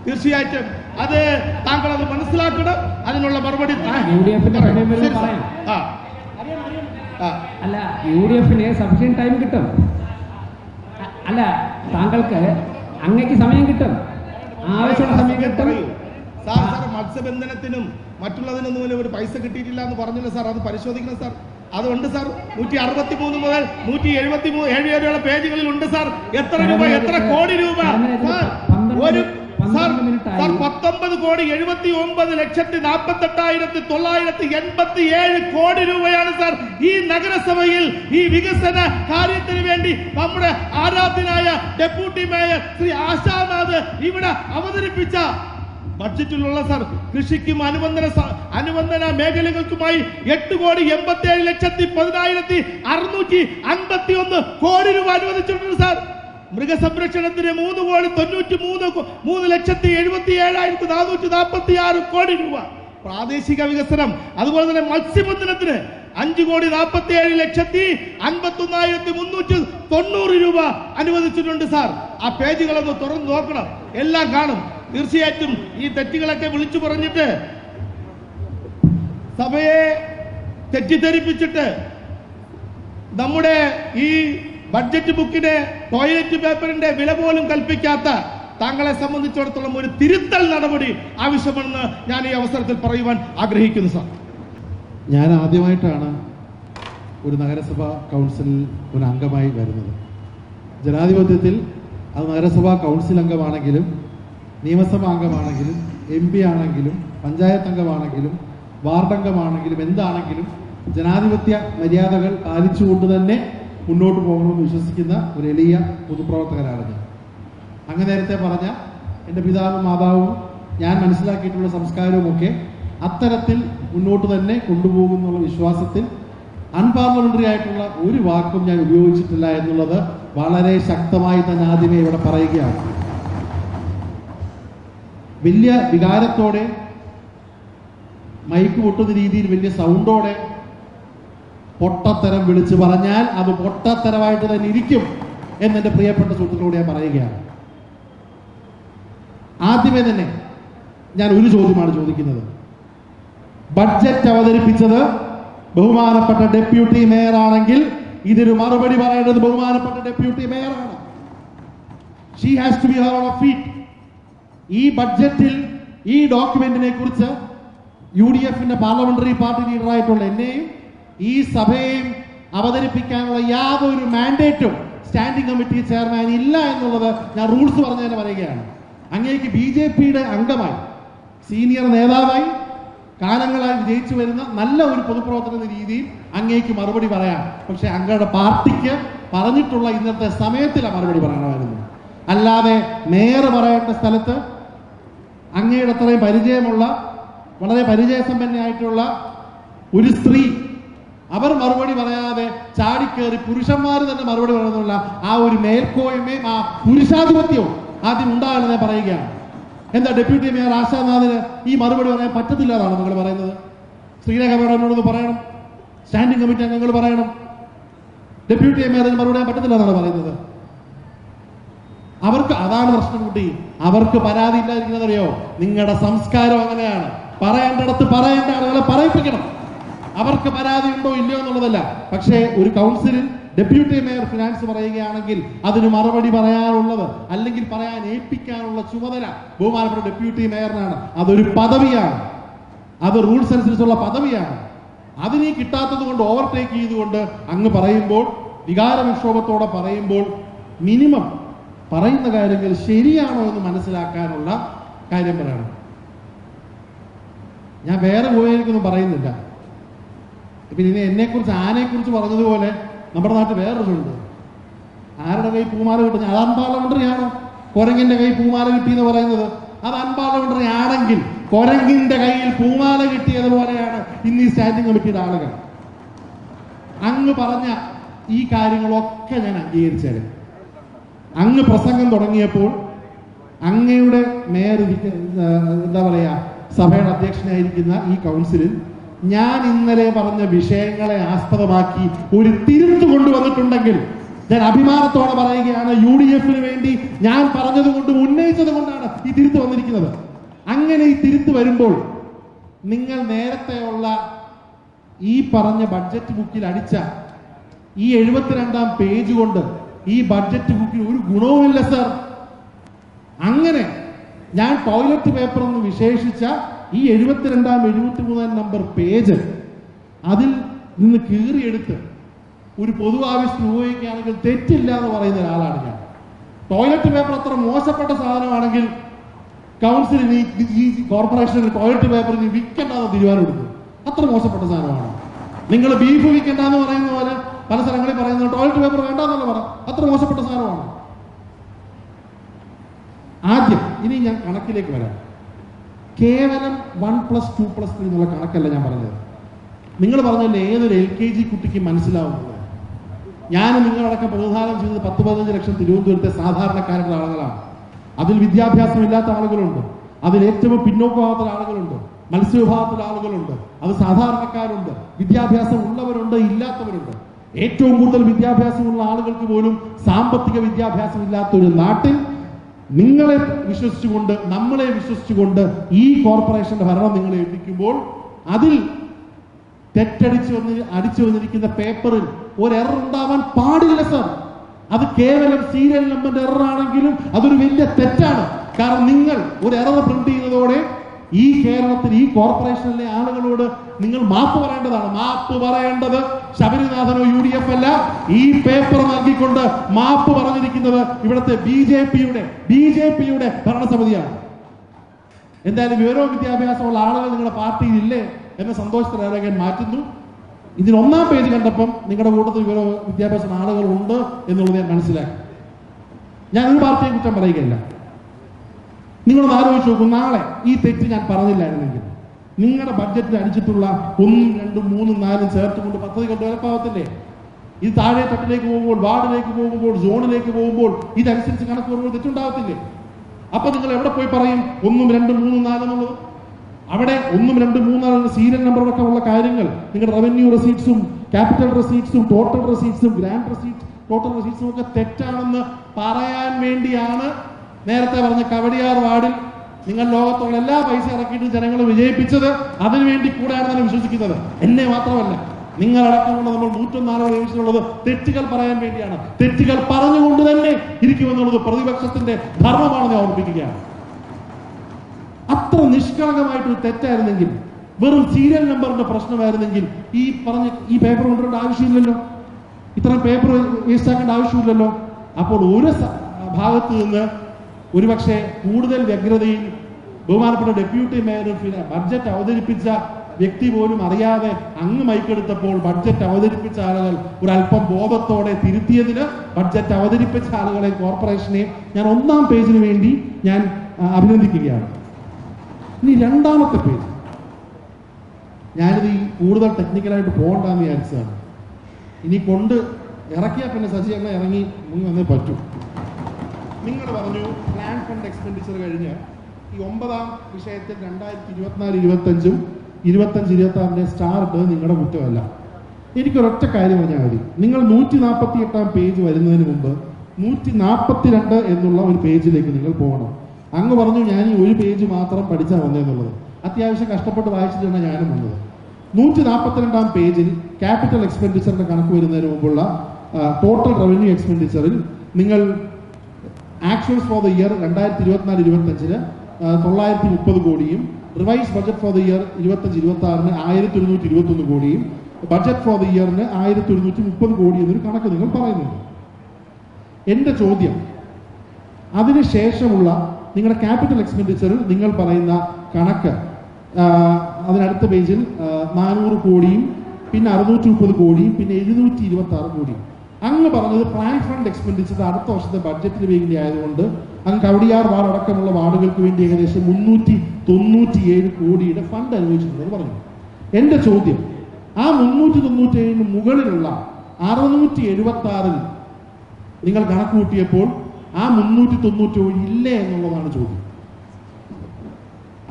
തീർച്ചയായിട്ടും താങ്കൾ അത് മനസ്സിലാക്കണം. അതിനുള്ള മറുപടി അല്ല, UDF സഫിഷ്യന്റ് ടൈം കിട്ടും. അല്ല, താങ്കൾക്ക് അങ്ങേക്ക് സമയം കിട്ടും, ആവശ്യമുള്ള സമയം കിട്ടും. സാർ മത്സ്യബന്ധനത്തിനും മറ്റുള്ളതിനൊന്നും ഒരു പൈസ കിട്ടിയിട്ടില്ല എന്ന് പറഞ്ഞല്ലോ സാർ. അത് പരിശോധിക്കണം സാർ. അതുകൊണ്ട് സാർ 163 മുതൽ 173 വരെയുള്ള പേജുകളിൽ ഉണ്ട് സാർ. എത്ര രൂപ, എത്ര കോടി രൂപ ഒരു സാർ 19,49,48,987 കോടി രൂപയാണ് സാർ ഈ നഗരസഭയിൽ ഈ വികസന കാര്യത്തിന് വേണ്ടി നമ്മുടെ ആരാധ്യനായ ഡെപ്യൂട്ടി മേയർ ശ്രീ ആശാനാഥ് ഇവിടെ അവതരിപ്പിച്ച ബഡ്ജറ്റിലുള്ള സാർ. കൃഷിക്കും അനുബന്ധന മേഖലകൾക്കുമായി 8,87,10,651 കോടി രൂപ അനുവദിച്ചിട്ടുണ്ട് സാർ. മൃഗസംരക്ഷണത്തിന് 3,93,77,446 കോടി രൂപ. പ്രാദേശിക വികസനം അതുപോലെ തന്നെ മത്സ്യബന്ധനത്തിന് 5,47,51,390 രൂപ അനുവദിച്ചിട്ടുണ്ട് സാർ. ആ പേജുകളൊന്ന് തുറന്നു നോക്കണം, എല്ലാം കാണും. തീർച്ചയായിട്ടും ഈ തെറ്റുകളൊക്കെ വിളിച്ചു പറഞ്ഞിട്ട് സഭയെ തെറ്റിദ്ധരിപ്പിച്ചിട്ട് നമ്മുടെ ഈ ബഡ്ജറ്റ് ബുക്കിന്റെ ടോയ്ലറ്റ് പേപ്പറിന്റെ വില പോലും കൽപ്പിക്കാത്ത താങ്കളെ സംബന്ധിച്ചിടത്തോളം ഒരു തിരുത്തൽ നടപടി ആവശ്യമെന്ന് ഞാൻ ഈ അവസരത്തിൽ പറയുവാൻ ആഗ്രഹിക്കുന്നു സാർ. ഞാൻ ആദ്യമായിട്ടാണ് ഒരു നഗരസഭാ കൗൺസിലിൽ ഒരു അംഗമായി വരുന്നത്. ജനാധിപത്യത്തിൽ അത് നഗരസഭാ കൗൺസിൽ അംഗമാണെങ്കിലും നിയമസഭാ അംഗമാണെങ്കിലും MP ആണെങ്കിലും പഞ്ചായത്ത് അംഗമാണെങ്കിലും വാർഡംഗമാണെങ്കിലും എന്താണെങ്കിലും ജനാധിപത്യ മര്യാദകൾ പാലിച്ചുകൊണ്ട് തന്നെ മുന്നോട്ട് പോകണമെന്ന് വിശ്വസിക്കുന്ന ഒരു എളിയ പൊതുപ്രവർത്തകരാണ് ഞാൻ. അങ്ങ് നേരത്തെ പറഞ്ഞ എൻ്റെ പിതാവും മാതാവും ഞാൻ മനസ്സിലാക്കിയിട്ടുള്ള സംസ്കാരവുമൊക്കെ അത്തരത്തിൽ മുന്നോട്ട് തന്നെ കൊണ്ടുപോകുന്നുള്ള വിശ്വാസത്തിൽ അൺപാർലമെന്ററി ആയിട്ടുള്ള ഒരു വാക്കും ഞാൻ ഉപയോഗിച്ചിട്ടില്ല എന്നുള്ളത് വളരെ ശക്തമായി തന്നെ ആദ്യമേ ഇവിടെ പറയുകയാണ്. വലിയ വികാരത്തോടെ മൈക്ക് പൊട്ടുന്ന രീതിയിൽ വലിയ സൗണ്ടോടെ പൊട്ടത്തരം വിളിച്ചു പറഞ്ഞാൽ അത് പൊട്ടത്തരമായിട്ട് തന്നെ ഇരിക്കും എന്നെന്റെ പ്രിയപ്പെട്ട സുഹൃത്തുക്കളോട് ഞാൻ പറയുകയാണ്. ആദ്യമേ തന്നെ ഞാൻ ഒരു ചോദ്യമാണ് ചോദിക്കുന്നത്. ബഡ്ജറ്റ് അവതരിപ്പിച്ചത് ബഹുമാനപ്പെട്ട ഡെപ്യൂട്ടി മേയർ ആണെങ്കിൽ ഇതിന് മറുപടി പറയേണ്ടത് ബഹുമാനപ്പെട്ട ഡെപ്യൂട്ടി മേയറാണ്. She has to be her on feet. ഈ ബഡ്ജറ്റിൽ ഈ ഡോക്യുമെന്റിനെ കുറിച്ച് UDFന്റെ പാർലമെന്ററി പാർട്ടി ലീഡറായിട്ടുള്ള എന്നെയും ഈ സഭയെയും അവതരിപ്പിക്കാനുള്ള യാതൊരു മാൻഡേറ്റും സ്റ്റാൻഡിംഗ് കമ്മിറ്റി ചെയർമാൻ ഇല്ല എന്നുള്ളത് ഞാൻ റൂൾസ് പറഞ്ഞു തന്നെ പറയുകയാണ്. അങ്ങേക്ക് BJPയുടെ അംഗമായി സീനിയർ നേതാവായി കാലങ്ങളായി വിജയിച്ചു വരുന്ന നല്ല ഒരു പൊതുപ്രവർത്തന രീതിയിൽ അങ്ങേക്ക് മറുപടി പറയാം. പക്ഷെ അങ്ങയുടെ പാർട്ടിക്ക് പറഞ്ഞിട്ടുള്ള ഇന്നത്തെ സമയത്തിലാണ് മറുപടി പറയണമായിരുന്നു. അല്ലാതെ മേയർ പറയേണ്ട സ്ഥലത്ത് അങ്ങയുടെ അത്രയും പരിചയമുള്ള വളരെ പരിചയസമ്പന്നയായിട്ടുള്ള ഒരു സ്ത്രീ അവർ മറുപടി പറയാതെ ചാടിക്കേറി പുരുഷന്മാർ തന്നെ മറുപടി പറയുന്നുള്ള ആ ഒരു മേൽക്കോയ്മയും ആ പുരുഷാധിപത്യവും ആദ്യം ഉണ്ടാകണമെന്ന് പറയുകയാണ്. എന്താ ഡെപ്യൂട്ടി മേയർ ആശാനാഥിന് ഈ മറുപടി പറയാൻ പറ്റത്തില്ല എന്നാണ് നിങ്ങൾ പറയുന്നത്? ശ്രീരേഖ മേഡത്തിനോട് പറയണം, സ്റ്റാൻഡിംഗ് കമ്മിറ്റി അംഗങ്ങൾ പറയണം. ഡെപ്യൂട്ടി മേയറിന് മറുപടി പറയാൻ പറ്റത്തില്ല എന്നാണ് പറയുന്നത്. അവർക്ക് അതാണ് പ്രശ്നം കുട്ടി. അവർക്ക് പരാതി ഇല്ലാതിരിക്കുന്നതറിയോ? നിങ്ങളുടെ സംസ്കാരം അങ്ങനെയാണ്. പറയേണ്ടടത്ത് പറയേണ്ട ആളുകളെ പറയിപ്പിക്കണം. അവർക്ക് പരാതി ഉണ്ടോ ഇല്ലയോ എന്നുള്ളതല്ല. പക്ഷേ ഒരു കൗൺസിലിൽ ഡെപ്യൂട്ടി മേയർ ഫിനാൻസ് പറയുകയാണെങ്കിൽ അതിന് മറുപടി പറയാനുള്ളത് അല്ലെങ്കിൽ പറയാൻ ഏൽപ്പിക്കാനുള്ള ചുമതല ബഹുമാനപ്പെട്ട ഡെപ്യൂട്ടി മേയറിനാണ്. അതൊരു പദവിയാണ്, അത് റൂൾസ് അനുസരിച്ചുള്ള പദവിയാണ്. അതിന് കിട്ടാത്തത് കൊണ്ട് ഓവർടേക്ക് ചെയ്തുകൊണ്ട് അങ്ങ് പറയുമ്പോൾ, വികാരവിക്ഷോഭത്തോടെ പറയുമ്പോൾ മിനിമം പറയുന്ന കാര്യങ്ങൾ ശരിയാണോ എന്ന് മനസ്സിലാക്കാനുള്ള കാര്യം പറയണം. ഞാൻ വേറെ പോയെനിക്കൊന്നും പറയുന്നില്ല. പിന്നെ എന്നെക്കുറിച്ച് ആനയെക്കുറിച്ച് പറഞ്ഞതുപോലെ നമ്മുടെ നാട്ടിൽ വേറൊരുണ്ട്. ആരുടെ കൈ പൂമാല കിട്ടുന്ന അത് അൺപാർലമെന്ററി ആണോ? കുരങ്ങിന്റെ കൈ പൂമാല കിട്ടി എന്ന് പറയുന്നത് അത് അൺപാർലമെന്ററി ആണെങ്കിൽ കുരങ്ങിന്റെ കയ്യിൽ പൂമാല കിട്ടിയതുപോലെയാണ് ഇന്ന് ഈ സ്റ്റാൻഡിംഗ് കമ്മിറ്റിയുടെ ആളുകൾ. അങ്ങ് പറഞ്ഞ ഈ കാര്യങ്ങളൊക്കെ ഞാൻ അംഗീകരിച്ചാലും അങ്ങ് പ്രസംഗം തുടങ്ങിയപ്പോൾ അങ്ങയുടെ മേയർ എന്താ പറയാ സഭയുടെ അധ്യക്ഷനായിരിക്കുന്ന ഈ കൗൺസിലിൽ ഞാൻ ഇന്നലെ പറഞ്ഞ വിഷയങ്ങളെ ആസ്പദമാക്കി ഒരു തിരുത്ത് കൊണ്ടുവന്നിട്ടുണ്ടെങ്കിൽ ഞാൻ അഭിമാനത്തോടെ പറയുകയാണ്, UDFന് വേണ്ടി ഞാൻ പറഞ്ഞതുകൊണ്ടും ഉന്നയിച്ചത് കൊണ്ടാണ് ഈ തിരുത്ത് വന്നിരിക്കുന്നത്. അങ്ങനെ ഈ തിരുത്ത് വരുമ്പോൾ നിങ്ങൾ നേരത്തെയുള്ള ഈ പറഞ്ഞ ബഡ്ജറ്റ് ബുക്കിൽ അടിച്ച ഈ 72-ാം പേജ് കൊണ്ട് ഈ ബഡ്ജറ്റ് ബുക്കിൽ ഒരു ഗുണവുമില്ല സർ. അങ്ങനെ ഞാൻ ടോയ്ലറ്റ് പേപ്പർ എന്ന് വിശേഷിച്ച ഈ 72-ാം 73-ാം നമ്പർ പേജ് അതിൽ നിന്ന് കീറിയെടുത്ത് ഒരു പൊതു ആവശ്യത്തിന് ഉപയോഗിക്കുകയാണെങ്കിൽ തെറ്റില്ല എന്ന് പറയുന്ന ഒരാളാണ് ഞാൻ. ടോയ്ലറ്റ് പേപ്പർ അത്ര മോശപ്പെട്ട സാധനമാണെങ്കിൽ കൗൺസിലിന് ഈ കോർപ്പറേഷനിൽ ടോയ്ലറ്റ് പേപ്പർ ഇനി വിൽക്കണ്ടെന്ന് തീരുമാനം എടുക്കും. അത്ര മോശപ്പെട്ട സാധനമാണ്. നിങ്ങൾ ബീഫ് വിൽക്കണ്ടെന്ന് പറയുന്ന പോലെ പല സ്ഥലങ്ങളിൽ പറയുന്നത് ടോയ്ലറ്റ് പേപ്പർ വേണ്ടെന്നുള്ള പറ, അത്ര മോശപ്പെട്ട സാധനമാണ്. ആദ്യം ഇനി ഞാൻ കണക്കിലേക്ക് വരാം. കേവലം 1+2+3 എന്നുള്ള കണക്കല്ല ഞാൻ പറഞ്ഞത്. നിങ്ങൾ പറഞ്ഞല്ലേ ഏതൊരു LKG കുട്ടിക്ക് മനസ്സിലാവുന്നത്. ഞാൻ നിങ്ങളടക്കം പ്രതിനിധാനം ചെയ്തത് 10-15 ലക്ഷം തിരുവനന്തപുരത്തെ സാധാരണക്കാരുടെ ആളുകളാണ്. അതിൽ വിദ്യാഭ്യാസമില്ലാത്ത ആളുകളുണ്ട്, അതിൽ ഏറ്റവും പിന്നോക്കമാകാത്ത ആളുകളുണ്ട്, മത്സ്യവിഭാഗത്തിലെ ആളുകളുണ്ട്, അത് സാധാരണക്കാരുണ്ട്, വിദ്യാഭ്യാസം ഉള്ളവരുണ്ട്, ഇല്ലാത്തവരുണ്ട്. ഏറ്റവും കൂടുതൽ വിദ്യാഭ്യാസമുള്ള ആളുകൾക്ക് പോലും സാമ്പത്തിക വിദ്യാഭ്യാസം ഇല്ലാത്ത ഒരു നാട്ടിൽ നിങ്ങളെ വിശ്വസിച്ചുകൊണ്ട്, നമ്മളെ വിശ്വസിച്ചുകൊണ്ട് ഈ കോർപ്പറേഷന്റെ ഭരണം നിങ്ങളെ ഏൽപ്പിക്കുമ്പോൾ അതിൽ അടിച്ചു വന്നിരിക്കുന്ന പേപ്പറിൽ ഒരു എറർ ഉണ്ടാവാൻ പാടില്ല സർ. അത് കേവലം സീരിയൽ നമ്പറിന്റെ എറർ ആണെങ്കിലും അതൊരു വലിയ തെറ്റാണ്. കാരണം നിങ്ങൾ ഒരു എറർ പ്രിന്റ് ചെയ്യുന്നതോടെ ഈ കേരളത്തിൽ ഈ കോർപ്പറേഷനിലെ ആളുകളോട് നിങ്ങൾ മാപ്പ് പറയേണ്ടതാണ്. മാപ്പ് പറയേണ്ടത് ശബരിനാഥനോ UDF അല്ല. ഈ പേപ്പർ നൽകിക്കൊണ്ട് മാപ്പ് പറഞ്ഞിരിക്കുന്നത് ഇവിടുത്തെ ബിജെപിയുടെ ഭരണസമിതിയാണ്. എന്തായാലും വിവരവും വിദ്യാഭ്യാസമുള്ള ആളുകൾ നിങ്ങളുടെ പാർട്ടിയിൽ ഇല്ലേ എന്ന സന്തോഷത്തിൽ അറിയാൻ മാറ്റുന്നു. ഇതിന് 1-ാം പേജ് കണ്ടപ്പം നിങ്ങളുടെ കൂട്ടത്തിൽ വിവര വിദ്യാഭ്യാസ ആളുകൾ ഉണ്ട് എന്നുള്ളത് ഞാൻ മനസ്സിലാക്കി. ഞാൻ ഒരു പാർട്ടിയെ കുറ്റം പറയുകയല്ല. നിങ്ങളൊന്ന് ആലോചിച്ച് നോക്കൂ, നാളെ ഈ തെറ്റ് ഞാൻ പറഞ്ഞില്ലായിരുന്നെങ്കിൽ നിങ്ങളുടെ ബഡ്ജറ്റിൽ അടിച്ചിട്ടുള്ള 1, 2, 3, 4 ചേർത്തുകൊണ്ട് പദ്ധതി കൊണ്ട് വിലപ്പാവത്തില്ലേ? ഇത് താഴെ തട്ടിലേക്ക് പോകുമ്പോൾ, വാർഡിലേക്ക് പോകുമ്പോൾ, സോണിലേക്ക് പോകുമ്പോൾ ഇതനുസരിച്ച് കണക്ക് വരുമ്പോൾ തെറ്റുണ്ടാവത്തില്ലേ? അപ്പൊ നിങ്ങൾ എവിടെ പോയി പറയും 1, 2, 3, 4 എന്നുള്ളത്? അവിടെ 1, 2, 3, 4 സീരിയൽ നമ്പറൊക്കെ ഉള്ള കാര്യങ്ങൾ നിങ്ങളുടെ റവന്യൂ റെസീറ്റ്സും ക്യാപിറ്റൽ റെസീറ്റ്സും ടോട്ടൽ റെസീറ്റ്സും ഗ്രാൻഡ് റെസീറ്റ് ടോട്ടൽ റെസീറ്റ്സും ഒക്കെ തെറ്റാണെന്ന് പറയാൻ വേണ്ടിയാണ് നേരത്തെ പറഞ്ഞ കവടിയാർ വാർഡിൽ നിങ്ങൾ ലോകത്തുള്ള എല്ലാ പൈസ ഇറക്കിയിട്ട് ജനങ്ങളെ വിജയിപ്പിച്ചത്. അതിനുവേണ്ടി കൂടെയാണ് ഞാൻ വിശ്വസിക്കുന്നത്. എന്നെ മാത്രമല്ല, നിങ്ങളടക്കമുള്ള നമ്മൾ 104 നിയമിച്ചിട്ടുള്ളത് തെറ്റുകൾ പറയാൻ വേണ്ടിയാണ്. തെറ്റുകൾ പറഞ്ഞുകൊണ്ട് തന്നെ ഇരിക്കുമെന്നുള്ളത് പ്രതിപക്ഷത്തിന്റെ ധർമ്മമാണെന്ന് ഞാൻ ഓർമ്മിപ്പിക്കുകയാണ്. അത്ര നിഷ്കളങ്കമായിട്ടൊരു തെറ്റായിരുന്നെങ്കിൽ, വെറും സീരിയൽ നമ്പറിന്റെ പ്രശ്നമായിരുന്നെങ്കിൽ ഈ പേപ്പർ കൊണ്ടുവരേണ്ട ആവശ്യമില്ലല്ലോ, ഇത്രയും പേപ്പർ വേസ്റ്റ് ആക്കേണ്ട ആവശ്യമില്ലല്ലോ. അപ്പോൾ ഒരു ഭാഗത്ത് നിന്ന് ഒരുപക്ഷെ കൂടുതൽ വ്യഗ്രതയിൽ ബഹുമാനപ്പെട്ട ഡെപ്യൂട്ടി മേയർ ബഡ്ജറ്റ് അവതരിപ്പിച്ച വ്യക്തി പോലും അറിയാതെ അങ്ങ് മൈക്കെടുത്തപ്പോൾ ബഡ്ജറ്റ് അവതരിപ്പിച്ച ആളുകൾ ഒരല്പം ബോധത്തോടെ തിരുത്തിയതിന് ബഡ്ജറ്റ് അവതരിപ്പിച്ച ആളുകളെ, കോർപ്പറേഷനെ ഞാൻ 1-ാം പേജിന് വേണ്ടി ഞാൻ അഭിനന്ദിക്കുകയാണ്. ഇനി 2-ാമത്തെ പേജ്, ഞാനിത് ഈ കൂടുതൽ ടെക്നിക്കലായിട്ട് പോകണ്ടെന്ന് വിചാരിച്ചതാണ്. ഇനി കൊണ്ട് ഇറക്കിയാൽ പിന്നെ ശശികല ഇറങ്ങി വന്നേ പറ്റൂ. നിങ്ങൾ പറഞ്ഞു പ്ലാൻ ഫണ്ട് എക്സ്പെൻഡിച്ചർ കഴിഞ്ഞ് ഈ 9-ാം വിഷയത്തിൽ 2024-25 25-26 സ്റ്റാർ ഇട്ടത് നിങ്ങളുടെ കുറ്റമല്ല. എനിക്കൊരൊറ്റ കാര്യം പറഞ്ഞാൽ മതി. നിങ്ങൾ 148-ാം പേജ് വരുന്നതിന് മുമ്പ് 142 എന്നുള്ള ഒരു പേജിലേക്ക് നിങ്ങൾ പോകണം. അങ്ങ് പറഞ്ഞു ഞാൻ ഈ ഒരു പേജ് മാത്രം പഠിച്ചാൽ വന്നതെന്നുള്ളത്. അത്യാവശ്യം കഷ്ടപ്പെട്ട് വായിച്ചിട്ടാണ് ഞാനും വന്നത്. 142-ാം പേജിൽ ക്യാപിറ്റൽ എക്സ്പെൻഡിച്ചറിന്റെ കണക്ക് വരുന്നതിന് മുമ്പുള്ള ടോട്ടൽ റവന്യൂ എക്സ്പെൻഡിച്ചറിൽ നിങ്ങൾ ആക്ച്വൽസ് ഫോർ ദ ഇയർ 2024-25 930 കോടിയും revise budget for the year 25-26 1121 കോടിയും ബഡ്ജറ്റ് ഫോർ ദ ഇയറിന് 1130 കോടി എന്നൊരു കണക്ക് നിങ്ങൾ പറയുന്നുണ്ട്. എന്റെ ചോദ്യം, അതിനുശേഷമുള്ള നിങ്ങളുടെ ക്യാപിറ്റൽ എക്സ്പെൻഡിച്ചറിൽ നിങ്ങൾ പറയുന്ന കണക്ക് അതിനടുത്ത പേജിൽ 400 കോടിയും പിന്നെ 630 കോടിയും പിന്നെ 726 കോടിയും. അങ്ങ് പറഞ്ഞത് പ്ലാൻ ഫണ്ട് എക്സ്പെൻഡിച്ചർ അടുത്ത വർഷത്തെ ബഡ്ജറ്റിന് വേണ്ടി ആയതുകൊണ്ട് അങ്ങ് കവടിയാർ വാർഡ് അടക്കമുള്ള വാർഡുകൾക്ക് വേണ്ടി ഏകദേശം 397 കോടിയുടെ ഫണ്ട് അനുവദിച്ചിട്ടുണ്ടെന്ന് പറഞ്ഞു. എന്റെ ചോദ്യം, ആ 397 മുകളിലുള്ള 676 നിങ്ങൾ കണക്ക് കൂട്ടിയപ്പോൾ ആ 397 ഇല്ലേ എന്നുള്ളതാണ് ചോദ്യം.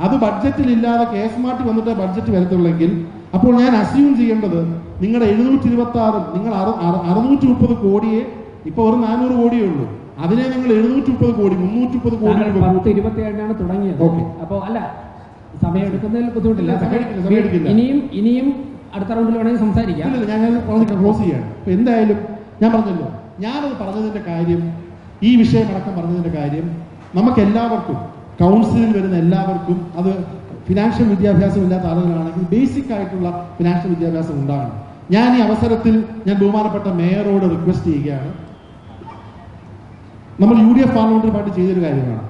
അത് ബഡ്ജറ്റിൽ ഇല്ലാതെ കേസ് വന്നിട്ട് ബഡ്ജറ്റ് വരത്തുള്ളെങ്കിൽ അപ്പോൾ ഞാൻ അസ്യൂം ചെയ്യേണ്ടത് നിങ്ങളുടെ 726 നിങ്ങൾ 630 കോടിയെ ഇപ്പൊ ഒരു 400 കോടിയേ ഉള്ളൂ. അതിനെ നിങ്ങൾ 730 കോടി 330 കോടി 10-27 തുടങ്ങിയത്. ഓക്കെ, അപ്പോ അല്ല സമയം എടുക്കുന്നതിൽ ബുദ്ധിമുട്ടില്ല. ഇനിയും അടുത്ത റൗണ്ടിൽ വേണമെങ്കിൽ സംസാരിക്കാം. ഞാൻ ക്ലോസ് ചെയ്യാണ്. അപ്പൊ എന്തായാലും ഞാൻ പറഞ്ഞല്ലോ, ഞാനത് പറഞ്ഞതിന്റെ കാര്യം, ഈ വിഷയമടക്കം പറഞ്ഞതിന്റെ കാര്യം, നമുക്ക് എല്ലാവർക്കും കൗൺസിലിൽ വരുന്ന എല്ലാവർക്കും അത് ഫിനാൻഷ്യൽ വിദ്യാഭ്യാസം ഇല്ലാത്ത ആളുകളാണെങ്കിൽ ബേസിക് ആയിട്ടുള്ള ഫിനാൻഷ്യൽ വിദ്യാഭ്യാസം ഉണ്ടാകണം. ഞാൻ ഈ അവസരത്തിൽ ഞാൻ ബഹുമാനപ്പെട്ട മേയറോട് റിക്വസ്റ്റ് ചെയ്യുകയാണ്. നമ്മൾ UDF പാർലമെന്ററി പാർട്ടി ചെയ്തൊരു കാര്യമാണ്,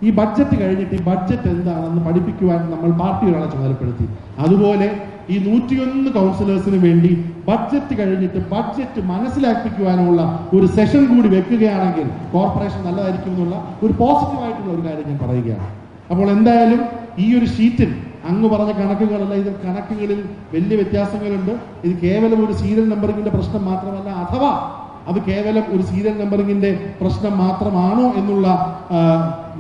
ഈ ബഡ്ജറ്റ് കഴിഞ്ഞിട്ട് ഈ ബഡ്ജറ്റ് എന്താണെന്ന് പഠിപ്പിക്കുവാൻ നമ്മൾ പാർട്ടി ഒരാളെ ചുമതലപ്പെടുത്തി. അതുപോലെ ഈ 101 കൗൺസിലേഴ്സിന് വേണ്ടി ബഡ്ജറ്റ് കഴിഞ്ഞിട്ട് ബഡ്ജറ്റ് മനസ്സിലാക്കിക്കുവാനുള്ള ഒരു സെഷൻ കൂടി വെക്കുകയാണെങ്കിൽ കോർപ്പറേഷൻ നല്ലതായിരിക്കും എന്നുള്ള ഒരു പോസിറ്റീവായിട്ടുള്ള ഒരു കാര്യം ഞാൻ പറയുകയാണ്. അപ്പോൾ എന്തായാലും ഈ ഒരു ഷീറ്റിൽ അങ്ങ് പറഞ്ഞ കണക്കുകളല്ല, ഇതിൽ കണക്കുകളിൽ വലിയ വ്യത്യാസങ്ങളുണ്ട്. ഇത് കേവലം ഒരു സീരിയൽ നമ്പറിങ്ങിന്റെ പ്രശ്നം മാത്രമല്ല, അഥവാ അത് കേവലം ഒരു സീരിയൽ നമ്പറിങ്ങിന്റെ പ്രശ്നം മാത്രമാണോ എന്നുള്ള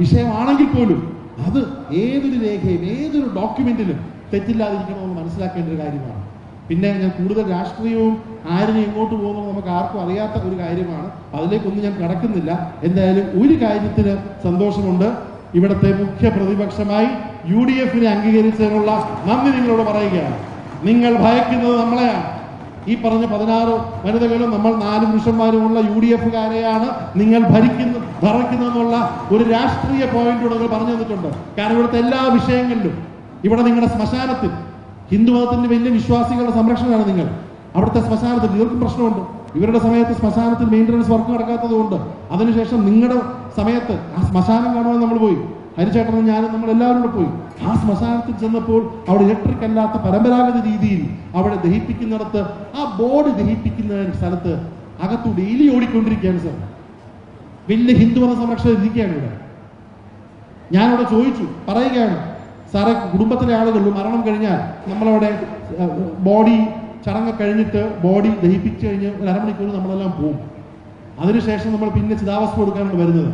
വിഷയമാണെങ്കിൽ പോലും അത് ഏതൊരു രേഖയും ഏതൊരു ഡോക്യുമെന്റിലും തെറ്റില്ലാതിരിക്കണമെന്ന് മനസ്സിലാക്കേണ്ട ഒരു കാര്യമാണ്. പിന്നെ ഞാൻ കൂടുതൽ രാഷ്ട്രീയവും ആരിനെ എങ്ങോട്ട് പോകുന്നു നമുക്ക് ആർക്കും അറിയാത്ത ഒരു കാര്യമാണ്, അതിലേക്കൊന്നും ഞാൻ കടക്കുന്നില്ല. എന്തായാലും ഒരു കാര്യത്തിന് സന്തോഷമുണ്ട്, ഇവിടുത്തെ മുഖ്യ പ്രതിപക്ഷമായി UDFനെ അംഗീകരിച്ചതിനുള്ള നന്ദി നിങ്ങളോട് പറയുകയാണ്. നിങ്ങൾ ഭയക്കുന്നത് നമ്മളെയാണ്. ഈ പറഞ്ഞ 16 വനിതകളും നമ്മൾ 4 പുരുഷന്മാരുമുള്ള UDFകാരെയാണ് നിങ്ങൾ ഭരിക്കുന്നതെന്നുള്ള ഒരു രാഷ്ട്രീയ പോയിന്റോട് നിങ്ങൾ പറഞ്ഞു തന്നിട്ടുണ്ട്. കാരണം ഇവിടുത്തെ എല്ലാ വിഷയങ്ങളിലും, ഇവിടെ നിങ്ങളുടെ ശ്മശാനത്തിൽ ഹിന്ദുമതത്തിന്റെ വലിയ വിശ്വാസികളുടെ സംരക്ഷണമാണ് നിങ്ങൾ. അവിടുത്തെ ശ്മശാനത്തിൽ ഇവർക്കും പ്രശ്നമുണ്ട്. ഇവരുടെ സമയത്ത് ശ്മശാനത്തിൽ മെയിൻ്റനൻസ് വർക്ക് നടക്കാത്തത് കൊണ്ട് അതിനുശേഷം നിങ്ങളുടെ സമയത്ത് ആ ശ്മശാനം കാണുവാൻ നമ്മൾ പോയി, ഹരിചേട്ടനും ഞാനും നമ്മൾ എല്ലാവരും കൂടെ പോയി. ആ ശ്മശാനത്തിൽ ചെന്നപ്പോൾ അവിടെ ഇലക്ട്രിക് അല്ലാത്ത പരമ്പരാഗത രീതിയിൽ അവിടെ ദഹിപ്പിക്കുന്നിടത്ത് ആ ബോഡി ദഹിപ്പിക്കുന്ന സ്ഥലത്ത് അകത്തു ഡെയിലി ഓടിക്കൊണ്ടിരിക്കുകയാണ് സാർ. വലിയ ഹിന്ദുമത സംരക്ഷകർ ഇരിക്കുകയാണ് ഇവിടെ. ഞാനവിടെ ചോദിച്ചു, പറയുകയാണ്, സാറെ കുടുംബത്തിലെ ആളുകൾ മരണം കഴിഞ്ഞാൽ നമ്മളവിടെ ബോഡി ചടങ്ങ് കഴിഞ്ഞിട്ട് ബോഡി ദഹിപ്പിച്ചു കഴിഞ്ഞ് ഒരു അരമണിക്കൂർ നമ്മളെല്ലാം പോകും. അതിനുശേഷം നമ്മൾ പിന്നെ ചിതാവസ്ഥ കൊടുക്കാനാണ് വരുന്നത്.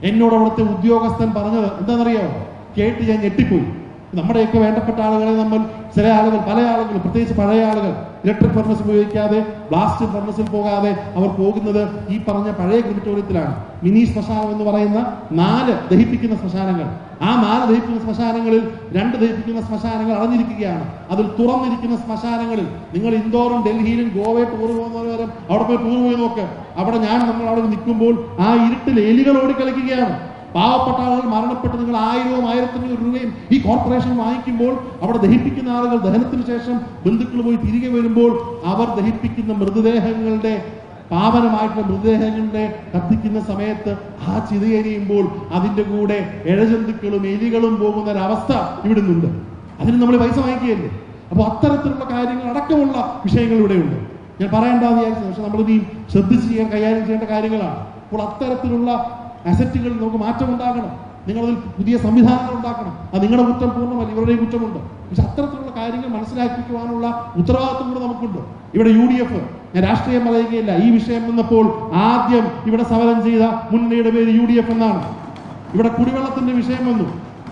എന്നോട് അവിടുത്തെ ഉദ്യോഗസ്ഥൻ പറഞ്ഞത് എന്താണെന്നറിയാമോ? കേട്ട് ഞാൻ ഞെട്ടിപ്പോയി. നമ്മുടെയൊക്കെ വേണ്ടപ്പെട്ട ആളുകളെ നമ്മൾ ചില ആളുകൾ, പല ആളുകൾ, പ്രത്യേകിച്ച് പഴയ ആളുകൾ ഇലക്ട്രിക് ഫർണസ് ഉപയോഗിക്കാതെ ബ്ലാസ്റ്റ് ഫർണസിൽ പോകാതെ അവർ പോകുന്നത് ഈ പറഞ്ഞ പഴയ ക്രിമിറ്റോറിയത്തിലാണ്. മിനി ശ്മശാനം എന്ന് പറയുന്ന 4 ദഹിപ്പിക്കുന്ന ശ്മശാനങ്ങൾ. ആ 4 ദഹിപ്പിക്കുന്ന ശ്മശാനങ്ങളിൽ 2 ദഹിപ്പിക്കുന്ന ശ്മശാനങ്ങൾ അടഞ്ഞിരിക്കുകയാണ്. അതിൽ തുറന്നിരിക്കുന്ന ശ്മശാനങ്ങളിൽ നിങ്ങൾ ഇൻഡോറും ഡൽഹിയിലും ഗോവയിൽ ടൂർ പോകുന്നവരും അവിടെ പോയി ടൂർ പോയി നോക്ക്. അവിടെ നമ്മൾ അവിടെ നിൽക്കുമ്പോൾ ആ ഇരുട്ടിൽ എലികൾ ഓടിക്കളിക്കുകയാണ്. പാവപ്പെട്ട ആളുകൾ മരണപ്പെട്ട് നിങ്ങൾ 1000-ഉം 1500 രൂപയും ഈ കോർപ്പറേഷൻ വാങ്ങിക്കുമ്പോൾ അവിടെ ദഹിപ്പിക്കുന്ന ആളുകൾ ദഹനത്തിന് ശേഷം ബന്ധുക്കൾ പോയി തിരികെ വരുമ്പോൾ അവർ ദഹിപ്പിക്കുന്ന മൃതദേഹങ്ങളുടെ, പാവനമായിട്ടുള്ള മൃതദേഹങ്ങളുടെ കത്തിക്കുന്ന സമയത്ത് ആ ചിതയെരിയുമ്പോൾ അതിന്റെ കൂടെ ഇഴജന്തുക്കളും എലികളും പോകുന്ന ഒരവസ്ഥ ഇവിടെ നിന്നുണ്ട്. അതിന് നമ്മൾ പൈസ വാങ്ങിക്കുകയല്ലേ? അപ്പോൾ അത്തരത്തിലുള്ള കാര്യങ്ങൾ അടക്കമുള്ള വിഷയങ്ങൾ ഇവിടെയുണ്ട്. ഞാൻ പറയേണ്ടതെന്ന് വിചാരിച്ചത്, പക്ഷെ നമ്മളിനി ശ്രദ്ധിച്ച് കൈകാര്യം ചെയ്യേണ്ട കാര്യങ്ങളാണ്. അപ്പോൾ അത്തരത്തിലുള്ള അസറ്റുകളിൽ നമുക്ക് മാറ്റം ഉണ്ടാകണം. നിങ്ങളതിൽ പുതിയ സംവിധാനങ്ങൾ ഉണ്ടാക്കണം. അത് നിങ്ങളുടെ കുറ്റം പൂർണ്ണമല്ല, ഇവരുടെയും കുറ്റമുണ്ട്. പക്ഷെ അത്തരത്തിലുള്ള കാര്യങ്ങൾ മനസ്സിലാക്കിക്കുവാനുള്ള ഉത്തരവാദിത്വം കൂടെ നമുക്കുണ്ട്. ഇവിടെ UDF, ഞാൻ രാഷ്ട്രീയം പറയുകയില്ല, ഈ വിഷയം വന്നപ്പോൾ ആദ്യം ഇവിടെ സമരം ചെയ്ത മുന്നണിയുടെ പേര് UDF എന്നാണ്. ഇവിടെ കുടിവെള്ളത്തിന്റെ വിഷയം വന്നു.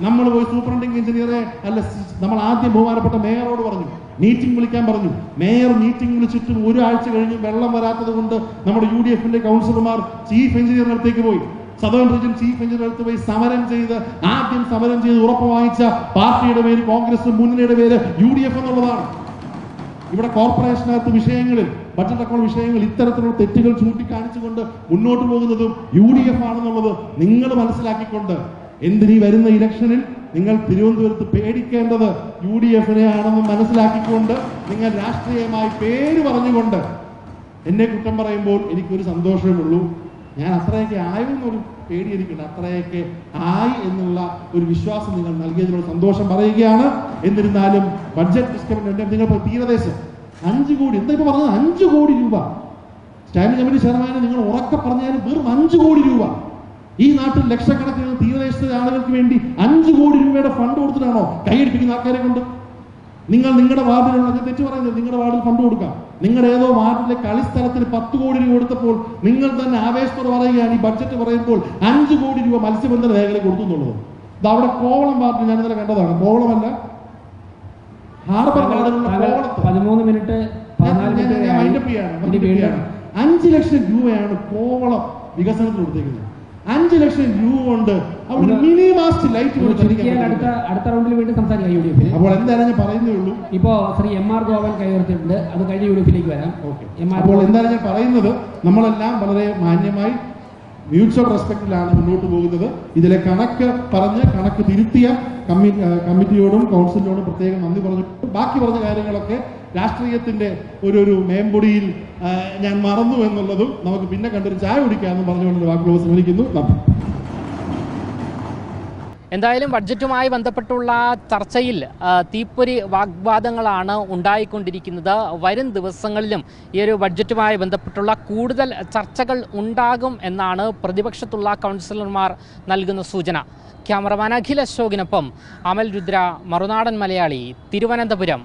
നമ്മൾ പോയി സൂപ്രണ്ടിംഗ് എഞ്ചിനീയറെ അല്ല, നമ്മൾ ആദ്യം ബഹുമാനപ്പെട്ട മേയറോട് പറഞ്ഞു, മീറ്റിംഗ് വിളിക്കാൻ പറഞ്ഞു. മേയർ മീറ്റിംഗ് വിളിച്ചിട്ടും 1 ആഴ്ച കഴിഞ്ഞ് വെള്ളം വരാത്തത് കൊണ്ട് നമ്മുടെ UDFന്റെ കൗൺസിലർമാർ ചീഫ് എഞ്ചിനീയറിന്റെ അടുത്തേക്ക് പോയി. സദേൺ റീജിയൻ ചീഫ് എഞ്ചിനീയർ അടുത്ത് പോയി ആദ്യം സമരം ചെയ്ത് ഉറപ്പ് വാങ്ങിച്ച പാർട്ടിയുടെ പേര്, കോൺഗ്രസ് മുന്നണിയുടെ പേര് UDF എന്നുള്ളതാണ്. ഇവിടെ കോർപ്പറേഷനകത്ത് വിഷയങ്ങളിൽ, ബഡ്ജറ്റ് അക്കൗണ്ട് വിഷയങ്ങളിൽ ഇത്തരത്തിലുള്ള തെറ്റുകൾ ചൂണ്ടിക്കാണിച്ചുകൊണ്ട് മുന്നോട്ട് പോകുന്നതും UDF ആണെന്നുള്ളത് നിങ്ങൾ മനസ്സിലാക്കിക്കൊണ്ട് എന്തിനീ വരുന്ന ഇലക്ഷനിൽ നിങ്ങൾ തിരുവനന്തപുരത്ത് പേടിക്കേണ്ടത് UDFനെ ആണെന്ന് മനസ്സിലാക്കിക്കൊണ്ട് നിങ്ങൾ രാഷ്ട്രീയമായി പേര് പറഞ്ഞുകൊണ്ട് എന്നെ കുറ്റം പറയുമ്പോൾ എനിക്കൊരു സന്തോഷമേ. ഞാൻ അത്രയൊക്കെ ആയെന്നൊരു പേടി എനിക്കുണ്ട്. അത്രയൊക്കെ ആയി എന്നുള്ള ഒരു വിശ്വാസം നിങ്ങൾ നൽകിയതിനുള്ള സന്തോഷം പറയുകയാണ്. എന്നിരുന്നാലും ബഡ്ജറ്റ് ഡിസ്കൗണ്ട് നിങ്ങൾ തീരദേശം 5 കോടി, എന്താ ഇപ്പൊ പറഞ്ഞത്, 5 കോടി രൂപ സ്റ്റാൻഡിംഗ് കമ്മിറ്റി ചെയർമാനെ നിങ്ങൾ ഉറക്കെ പറഞ്ഞാലും വെറും 5 കോടി രൂപ ഈ നാട്ടിൽ ലക്ഷക്കണക്കിന് തീരദേശത്തെ ആളുകൾക്ക് വേണ്ടി 5 കോടി രൂപയുടെ ഫണ്ട് കൊടുത്തിട്ടാണോ കൈയടിപ്പിക്കുന്ന ആൾക്കാരെ കൊണ്ട്? നിങ്ങൾ നിങ്ങളുടെ വാർഡിലുള്ള, ഞാൻ തെറ്റ് പറയുന്നത്, നിങ്ങളുടെ വാർഡിൽ ഫണ്ട് കൊടുക്കാം. നിങ്ങളുടെ ഏതോ വാർഡിലെ കളിസ്ഥലത്തിന് 10 കോടി രൂപ കൊടുത്തപ്പോൾ നിങ്ങൾ തന്നെ ആവേശത്തോടെ പറയുകയാണ്, ഈ ബഡ്ജറ്റ് പറയുമ്പോൾ 5 കോടി രൂപ മത്സ്യബന്ധന മേഖല കൊടുത്തു എന്നുള്ളത്. ഇത് അവിടെ കോവളം വാർഡിൽ ഞാൻ ഇന്നലെ കണ്ടതാണ്. കോവളമല്ല, ഹാർബർ വാർഡിലുള്ള 13 മിനിറ്റ് 5 ലക്ഷം രൂപയാണ് കോവളം വികസനത്തിന് കൊടുത്തേക്കുന്നത്. 5 ലക്ഷം രൂപ കൊണ്ട് അവിടെ മിനി മാസ്റ്റ് ലൈറ്റ് അടുത്ത റൗണ്ടിൽ വീണ്ടും സംസാരിക്കാം UDF. അപ്പോൾ എന്തായാലും ഞാൻ പറയുന്നേ ഉള്ളൂ. ഇപ്പോ ശ്രീ MR ഗോവൻ കൈവർത്തിട്ടുണ്ട്, അത് കഴിഞ്ഞ് UDFിലേക്ക് വരാം. അപ്പോൾ എന്തായാലും ഞാൻ പറയുന്നത്, നമ്മളെല്ലാം വളരെ മാന്യമായി മ്യൂച്വൽ റെസ്പെക്റ്റിലാണ് മുന്നോട്ട് പോകുന്നത്. ഇതിലെ കണക്ക് പറഞ്ഞ് കണക്ക് തിരുത്തിയ കമ്മിറ്റിയോടും കൗൺസിലിനോടും പ്രത്യേകം നന്ദി പറഞ്ഞു. ബാക്കി പറഞ്ഞ കാര്യങ്ങളൊക്കെ രാഷ്ട്രീയത്തിന്റെ ഒരു മേമ്പൊടിയിൽ ഞാൻ മറന്നു എന്നുള്ളതും നമുക്ക് പിന്നെ കണ്ടൊരു ചായ കുടിക്കാമെന്ന് പറഞ്ഞുകൊണ്ട് വാക്കുകൾ സമ്മതിക്കുന്നു. നന്ദി. എന്തായാലും ബഡ്ജറ്റുമായി ബന്ധപ്പെട്ടുള്ള ചർച്ചയിൽ തീപ്പൊരി വാഗ്വാദങ്ങളാണ് ഉണ്ടായിക്കൊണ്ടിരിക്കുന്നത്. വരും ദിവസങ്ങളിലും ഈ ഒരു ബഡ്ജറ്റുമായി ബന്ധപ്പെട്ടുള്ള കൂടുതൽ ചർച്ചകൾ ഉണ്ടാകും എന്നാണ് പ്രതിപക്ഷത്തുള്ള കൗൺസിലർമാർ നൽകുന്ന സൂചന. ക്യാമറമാൻ അഖിൽ അശോകിനൊപ്പം അമൽ രുദ്ര, മറുനാടൻ മലയാളി, തിരുവനന്തപുരം.